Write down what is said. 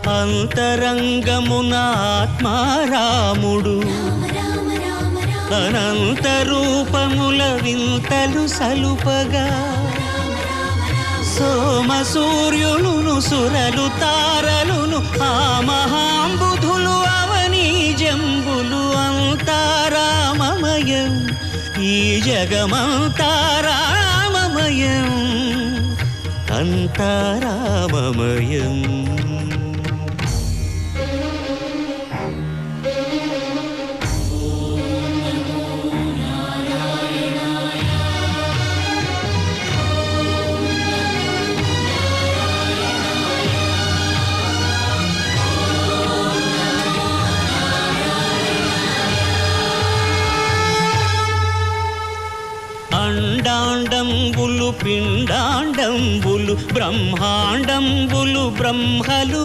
అంతరంగమున ఆత్మారాముడు అనంత రూపముల వింతలు సలుపగా సోమ సూర్యులును సురలు తారలును ఆ మహాంబుధులు అవనీ జంబులు అంతారామమయం ఈ జగమంతారామమయం అంతారామమయం. అండాండంబులు పిండాండంబులు బ్రహ్మాండంబులు బ్రహ్మలు